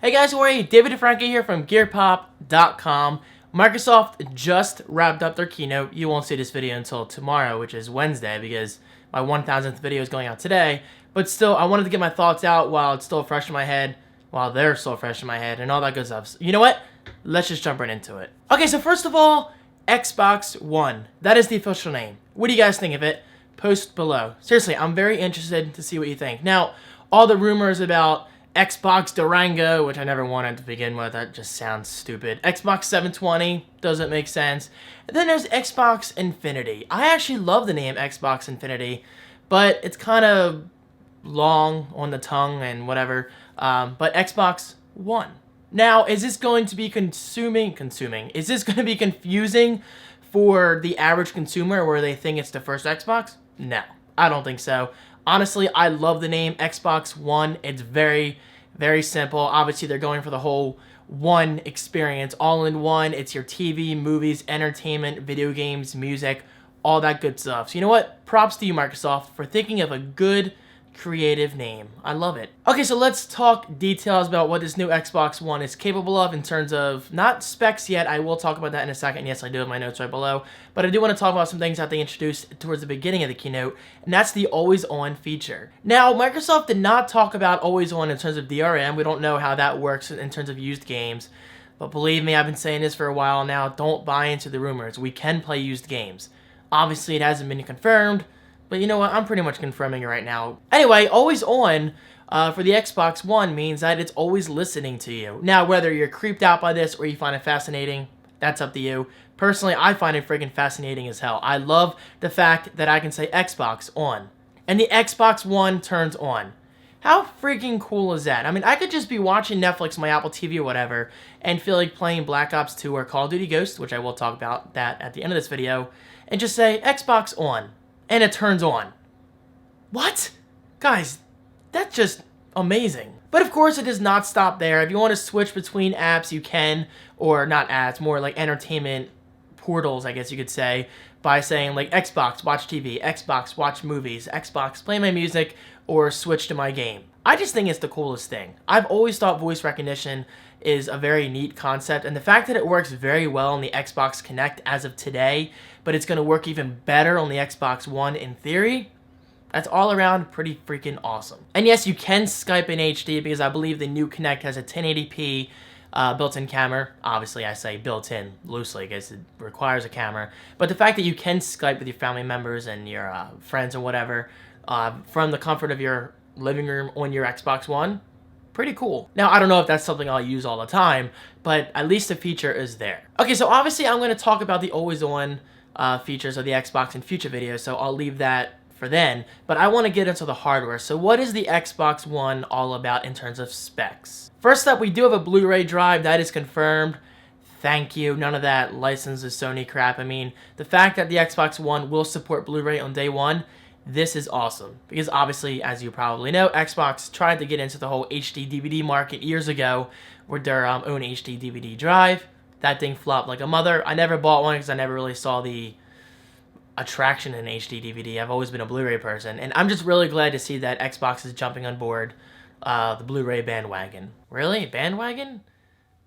Hey guys, how are you? David and Franco here from GearPop.com. Microsoft just wrapped up their keynote. You won't see this video until tomorrow, which is Wednesday, because my 1000th video is going out today. But still, I wanted to get my thoughts out while it's still fresh in my head, while they're still fresh in my head, and all that good stuff. So, you know what? Let's just jump right into it. Okay, so first of all, Xbox One. That is the official name. What do you guys think of it? Post below. Seriously, I'm very interested to see what you think. Now, all the rumors about Xbox Durango, which I never wanted to begin with, that just sounds stupid. Xbox 720 doesn't make sense. And then there's Xbox Infinity. I actually love the name Xbox Infinity, but it's kind of long on the tongue and whatever. But Xbox One. Now, is this going to be Is this going to be confusing for the average consumer where they think it's the first Xbox? No, I don't think so. Honestly, I love the name Xbox One. It's very, very simple. Obviously, they're going for the whole one experience, all in one. It's your TV, movies, entertainment, video games, music, all that good stuff. So you know what? Props to you, Microsoft, for thinking of a good, creative name. I love it. Okay, so let's talk details about what this new Xbox One is capable of in terms of, not specs yet, I will talk about that in a second. Yes, I do have my notes right below, but I do want to talk about some things that they introduced towards the beginning of the keynote, and that's the always on feature. Now, Microsoft did not talk about always on in terms of DRM. We don't know how that works in terms of used games, but believe me, I've been saying this for a while now. Don't buy into the rumors. We can play used games. Obviously, it hasn't been confirmed, but you know what? I'm pretty much confirming it right now. Anyway, always on for the Xbox One means that it's always listening to you. Now, whether you're creeped out by this or you find it fascinating, that's up to you. Personally, I find it freaking fascinating as hell. I love the fact that I can say Xbox on, and the Xbox One turns on. How freaking cool is that? I mean, I could just be watching Netflix, my Apple TV or whatever, and feel like playing Black Ops 2 or COD Ghost, which I will talk about that at the end of this video, and just say Xbox on. And it turns on. What? Guys, that's just amazing. But of course, it does not stop there. If you want to switch between apps, you can, or not apps, more like entertainment portals, I guess you could say, by saying like Xbox, watch TV, Xbox, watch movies, Xbox, play my music, or switch to my game. I just think it's the coolest thing. I've always thought voice recognition is a very neat concept, and the fact that it works very well on the Xbox Connect as of today, but it's going to work even better on the Xbox One in theory, that's all around pretty freaking awesome. And yes, you can Skype in HD because I believe the new Connect has a 1080p built-in camera. Obviously, I say built-in loosely because it requires a camera, but the fact that you can Skype with your family members and your friends or whatever from the comfort of your living room on your Xbox One, pretty cool. Now, I don't know if that's something I'll use all the time, but at least the feature is there. Okay, so obviously I'm going to talk about the always-on features of the Xbox in future videos, so I'll leave that for then. But I want to get into the hardware. So what is the Xbox One all about in terms of specs? First up, we do have a Blu-ray drive. That is confirmed. Thank you. None of that licensed Sony crap. I mean, the fact that the Xbox One will support Blu-ray on day one, this is awesome, because obviously, as you probably know, Xbox tried to get into the whole HD DVD market years ago with their own HD DVD drive. That thing flopped like a mother. I never bought one because I never really saw the attraction in HD DVD. I've always been a Blu-ray person, and I'm just really glad to see that Xbox is jumping on board the Blu-ray bandwagon. Really? Bandwagon?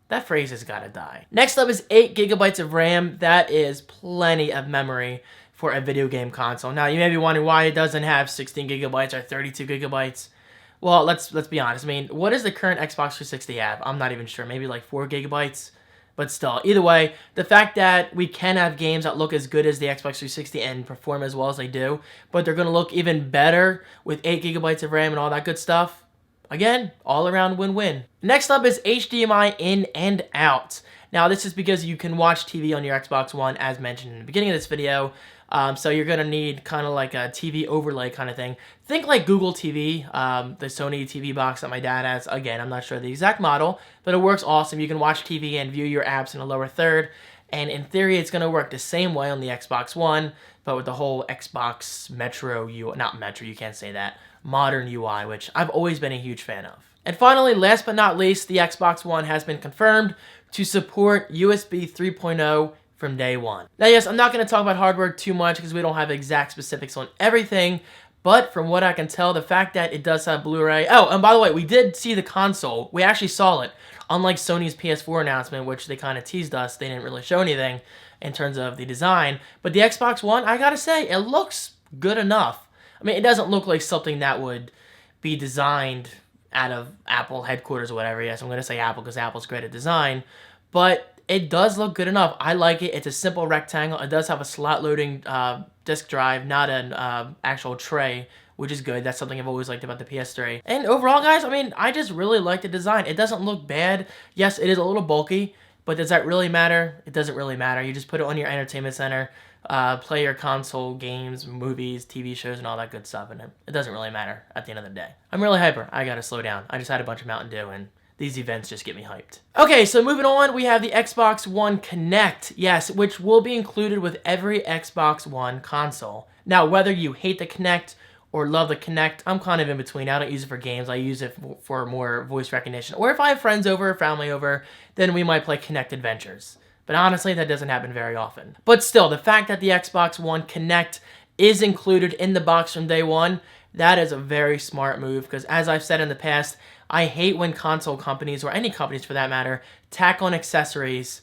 That phrase has got to die. Next up is 8 gigabytes of RAM. That is plenty of memory for a video game console. Now, you may be wondering why it doesn't have 16 gigabytes or 32 gigabytes. Well, let's be honest. I mean, what does the current Xbox 360 have? I'm not even sure. Maybe like 4 gigabytes? But still, either way, the fact that we can have games that look as good as the Xbox 360 and perform as well as they do, but they're going to look even better with 8 gigabytes of RAM and all that good stuff, again, all around win-win. Next up is HDMI in and out. Now, this is because you can watch TV on your Xbox One, as mentioned in the beginning of this video. So you're going to need kind of like a TV overlay kind of thing. Think like Google TV, the Sony TV box that my dad has. Again, I'm not sure the exact model, but it works awesome. You can watch TV and view your apps in the lower third. And in theory, it's going to work the same way on the Xbox One, but with the whole Xbox Metro UI, not Metro, you can't say that, modern UI, which I've always been a huge fan of. And finally, last but not least, the Xbox One has been confirmed to support USB 3.0 from day one. Now, yes, I'm not going to talk about hardware too much because we don't have exact specifics on everything, But from what I can tell, the fact that it does have Blu-ray... Oh, and by the way, we did see the console. We actually saw it. Unlike Sony's PS4 announcement, which they kind of teased us, they didn't really show anything in terms of the design. But the Xbox One, I gotta say, it looks good enough. I mean, it doesn't look like something that would be designed out of Apple headquarters or whatever. Yes, I'm going to say Apple because Apple's great at design. But it does look good enough. I like it. It's a simple rectangle. It does have a slot loading disk drive, not an actual tray, which is good. That's something I've always liked about the PS3. And overall, guys, I mean, I just really like the design. It doesn't look bad. Yes, it is a little bulky, but does that really matter? It doesn't really matter. You just put it on your entertainment center, play your console games, movies, TV shows, and all that good stuff, and it doesn't really matter at the end of the day. I'm really hyper. I gotta slow down. I just had a bunch of Mountain Dew, and these events just get me hyped. Okay, so moving on, we have the Xbox One Connect, yes, which will be included with every Xbox One console. Now, whether you hate the Connect or love the Connect, I'm kind of in between. I don't use it for games. I use it for more voice recognition. Or if I have friends over, family over, then we might play Connect Adventures. But honestly, that doesn't happen very often. But still, the fact that the Xbox One Connect is included in the box from day one, that is a very smart move. Because as I've said in the past, I hate when console companies, or any companies for that matter, tack on accessories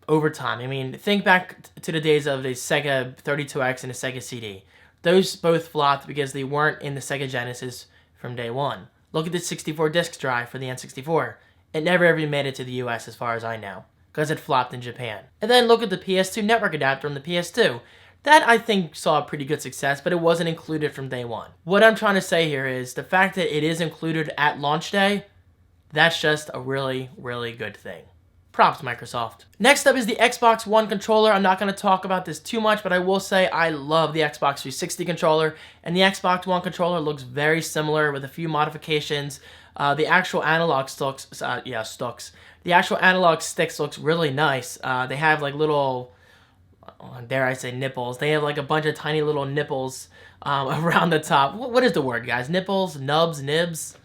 over time. I mean, think back to the days of the Sega 32X and the Sega CD. Those both flopped because they weren't in the Sega Genesis from day one. Look at the 64 disc drive for the N64. It never ever made it to the US as far as I know, because it flopped in Japan. And then look at the PS2 network adapter on the PS2. That, I think, saw a pretty good success, but it wasn't included from day one. What I'm trying to say here is the fact that it is included at launch day, that's just a really, really good thing. Props, Microsoft. Next up is the Xbox One controller. I'm not going to talk about this too much, but I will say I love the Xbox 360 controller, and the Xbox One controller looks very similar with a few modifications. The actual analog sticks, the actual analog sticks looks really nice. They have like little, dare I say, nipples. They have like a bunch of tiny little nipples around the top. What is the word, guys? Nipples, nubs, nibs?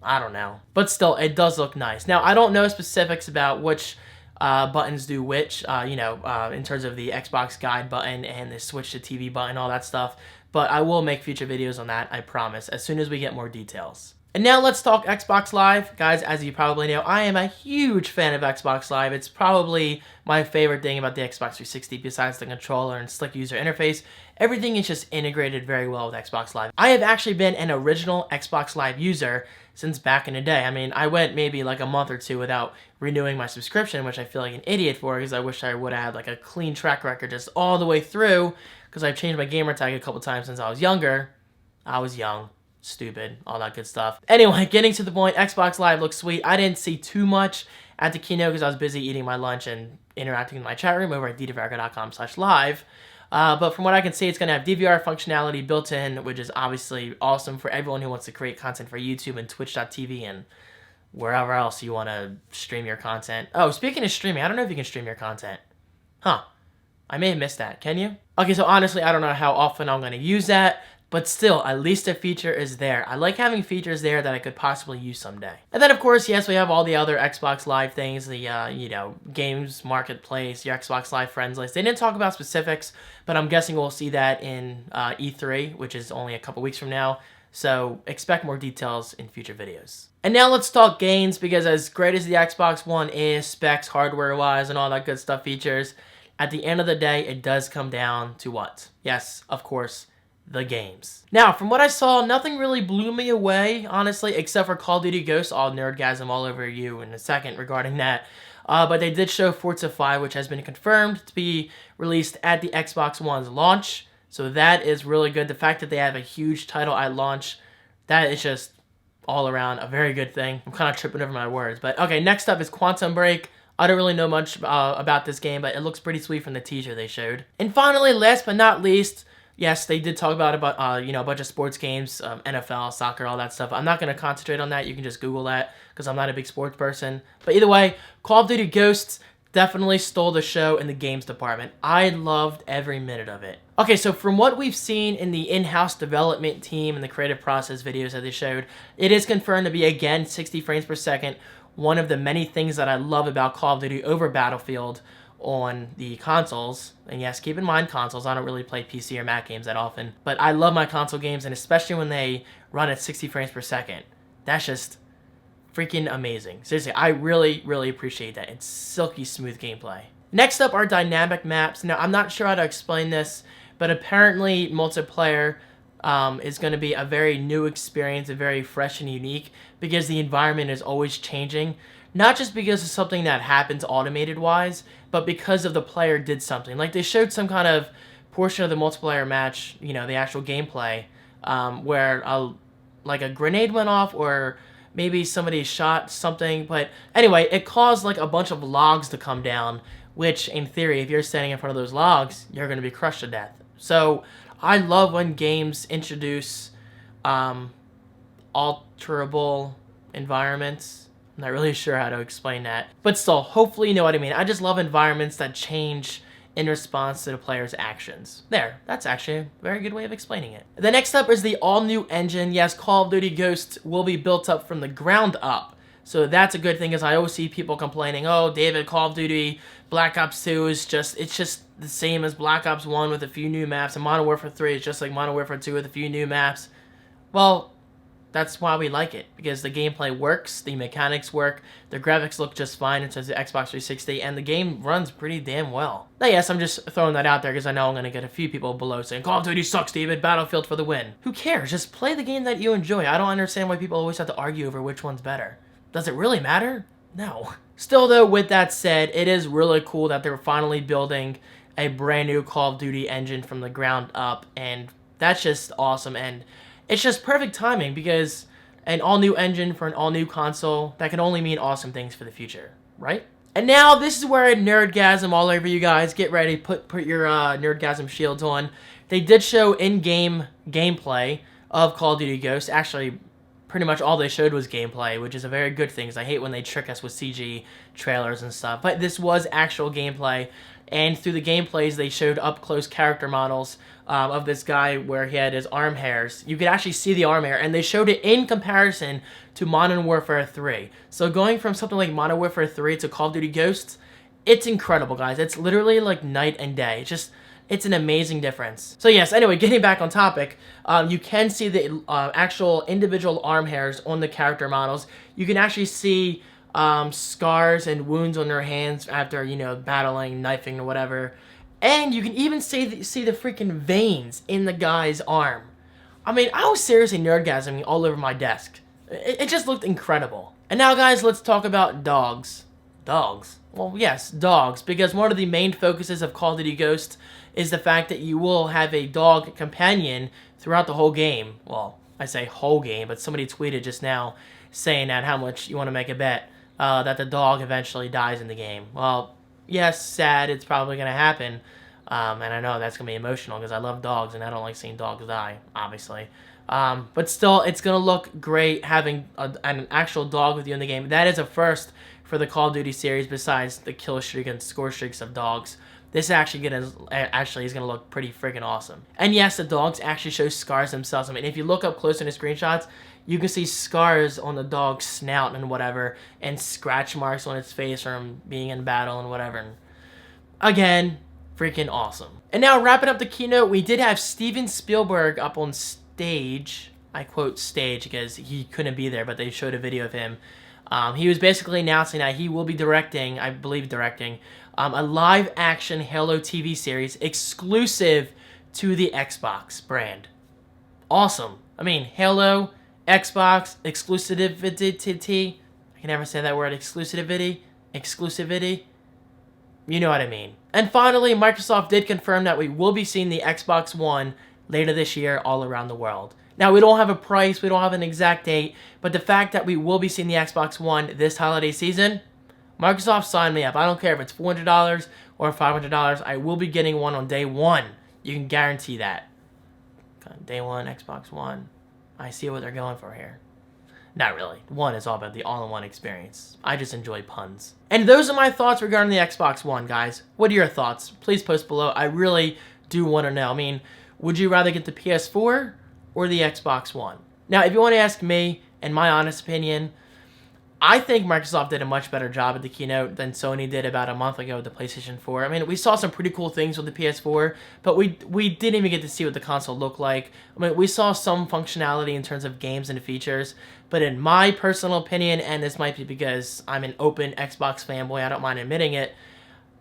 I don't know. But still, it does look nice. Now, I don't know specifics about which buttons do which, in terms of the Xbox guide button and the switch to TV button, all that stuff. But I will make future videos on that, I promise, as soon as we get more details. And now let's talk Xbox Live. Guys, as you probably know, I am a huge fan of Xbox Live. It's probably my favorite thing about the Xbox 360 besides the controller and slick user interface. Everything is just integrated very well with Xbox Live. I have actually been an original Xbox Live user since back in the day. I mean, I went maybe like a month or two without renewing my subscription, which I feel like an idiot for because I wish I would have had like a clean track record just all the way through, because I've changed my gamer tag a couple times since I was younger. I was young. Stupid, all that good stuff. Anyway, getting to the point, Xbox Live looks sweet. I didn't see too much at the keynote because I was busy eating my lunch and interacting in my chat room over at ddvarka.com/live. But from what I can see, it's going to have DVR functionality built in, which is obviously awesome for everyone who wants to create content for YouTube and Twitch.tv and wherever else you want to stream your content. Oh, speaking of streaming, I don't know if you can stream your content. Huh. I may have missed that. Can you? Okay, so honestly, I don't know how often I'm going to use that. But still, at least a feature is there. I like having features there that I could possibly use someday. And then, of course, yes, we have all the other Xbox Live things, the, games marketplace, your Xbox Live friends list. They didn't talk about specifics, but I'm guessing we'll see that in E3, which is only a couple weeks from now. So expect more details in future videos. And now let's talk games, because as great as the Xbox One is, specs, hardware-wise, and all that good stuff, features, at the end of the day, it does come down to what? Yes, of course, the games. Now, from what I saw, nothing really blew me away, honestly, except for COD Ghost. I'll nerdgasm all over you in a second regarding that. But they did show Forza 5, which has been confirmed to be released at the Xbox One's launch. So that is really good. The fact that they have a huge title at launch, that is just all around a very good thing. I'm kind of tripping over my words. But okay, next up is Quantum Break. I don't really know much about this game, but it looks pretty sweet from the teaser they showed. And finally, last but not least, yes, they did talk about a bunch of sports games, NFL, soccer, all that stuff. I'm not going to concentrate on that. You can just Google that because I'm not a big sports person. But either way, Call of Duty Ghosts definitely stole the show in the games department. I loved every minute of it. Okay, so from what we've seen in the in-house development team and the creative process videos that they showed, it is confirmed to be, again, 60 frames per second. One of the many things that I love about Call of Duty over Battlefield on the consoles. And yes, keep in mind consoles. I don't really play PC or Mac games that often, but I love my console games, and especially when they run at 60 frames per second. That's just freaking amazing. Seriously, I really, really appreciate that. It's silky smooth gameplay. Next up are dynamic maps. Now, I'm not sure how to explain this, but apparently multiplayer is going to be a very new experience, a very fresh and unique, because the environment is always changing. Not just because of something that happens automated-wise, but because of the player did something. Like, they showed some kind of portion of the multiplayer match, you know, the actual gameplay, where like a grenade went off, or maybe somebody shot something. But anyway, it caused like a bunch of logs to come down, which in theory, if you're standing in front of those logs, you're going to be crushed to death. So I love when games introduce alterable environments. I'm not really sure how to explain that, but still, hopefully you know what I mean. I just love environments that change in response to the player's actions. There, that's actually a very good way of explaining it. The next up is the all-new engine. Yes, Call of Duty Ghost will be built up from the ground up. So that's a good thing, as I always see people complaining, oh, David, Call of Duty Black Ops 2 is just the same as Black Ops 1 with a few new maps, and Modern Warfare 3 is just like Modern Warfare 2 with a few new maps. Well, that's why we like it, because the gameplay works, the mechanics work, the graphics look just fine in terms of Xbox 360, and the game runs pretty damn well. Now, yes, I'm just throwing that out there because I know I'm going to get a few people below saying, Call of Duty sucks, David, Battlefield for the win. Who cares? Just play the game that you enjoy. I don't understand why people always have to argue over which one's better. Does it really matter? No. Still, though, with that said, it is really cool that they're finally building a brand new Call of Duty engine from the ground up, and that's just awesome. And it's just perfect timing, because an all-new engine for an all-new console, that can only mean awesome things for the future, right? And now, this is where I nerdgasm all over you guys. Get ready, put your nerdgasm shields on. They did show in-game gameplay of Call of Duty Ghost. Actually, pretty much all they showed was gameplay, which is a very good thing, because I hate when they trick us with CG trailers and stuff. But this was actual gameplay, and through the gameplays, they showed up-close character models of this guy where he had his arm hairs. You could actually see the arm hair, and they showed it in comparison to Modern Warfare 3. So going from something like Modern Warfare 3 to Call of Duty Ghosts, it's incredible, guys. It's literally like night and day. It's an amazing difference. So yes, anyway, getting back on topic, you can see the actual individual arm hairs on the character models. You can actually see scars and wounds on their hands after, you know, battling, knifing, or whatever. And you can even see the freaking veins in the guy's arm. I mean, I was seriously nerdgasming all over my desk. It just looked incredible. And now, guys, let's talk about dogs. Dogs? Well, yes, dogs. Because one of the main focuses of Call of Duty Ghost is the fact that you will have a dog companion throughout the whole game. Well, I say whole game, but somebody tweeted just now saying that how much you want to make a bet that the dog eventually dies in the game. Well, yes, sad, it's probably going to happen, and I know that's going to be emotional because I love dogs and I don't like seeing dogs die, obviously. But still, it's going to look great having an actual dog with you in the game. That is a first for the Call of Duty series besides the kill streak and score streaks of dogs. This is actually going to look pretty freaking awesome. And yes, the dogs actually show scars themselves. I mean, if you look up close in the screenshots, you can see scars on the dog's snout and whatever, and scratch marks on its face from being in battle and whatever. And again, freaking awesome. And now, wrapping up the keynote, we did have Steven Spielberg up on stage. I quote stage because he couldn't be there, but they showed a video of him. He was basically announcing that he will be directing, I believe directing, a live-action Halo TV series exclusive to the Xbox brand. Awesome. I mean, Halo, Xbox, exclusivity. I can never say that word, exclusivity. You know what I mean. And finally, Microsoft did confirm that we will be seeing the Xbox One later this year all around the world. Now, we don't have a price, we don't have an exact date, but the fact that we will be seeing the Xbox One this holiday season, Microsoft signed me up. I don't care if it's $400 or $500. I will be getting one on day one. You can guarantee that. Day one, Xbox One. I see what they're going for here. Not really. One is all about the all-in-one experience. I just enjoy puns. And those are my thoughts regarding the Xbox One, guys. What are your thoughts? Please post below. I really do want to know. I mean, would you rather get the PS4 or the Xbox One? Now, if you want to ask me, in my honest opinion, I think Microsoft did a much better job at the keynote than Sony did about a month ago with the PlayStation 4. I mean, we saw some pretty cool things with the PS4, but we didn't even get to see what the console looked like. I mean, we saw some functionality in terms of games and features, but in my personal opinion, and this might be because I'm an open Xbox fanboy, I don't mind admitting it,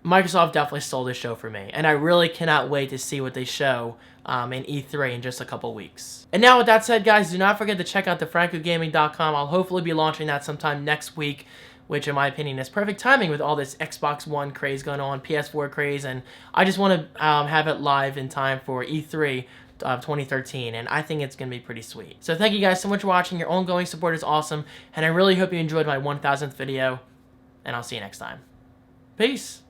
Microsoft definitely stole the show for me, and I really cannot wait to see what they show in E3 in just a couple weeks. And now with that said, guys, do not forget to check out the FrancoGaming.com. I'll hopefully be launching that sometime next week, which in my opinion is perfect timing with all this Xbox One craze going on, PS4 craze, and I just want to have it live in time for E3 of 2013, and I think it's going to be pretty sweet. So thank you guys so much for watching. Your ongoing support is awesome, and I really hope you enjoyed my 1000th video, and I'll see you next time. Peace!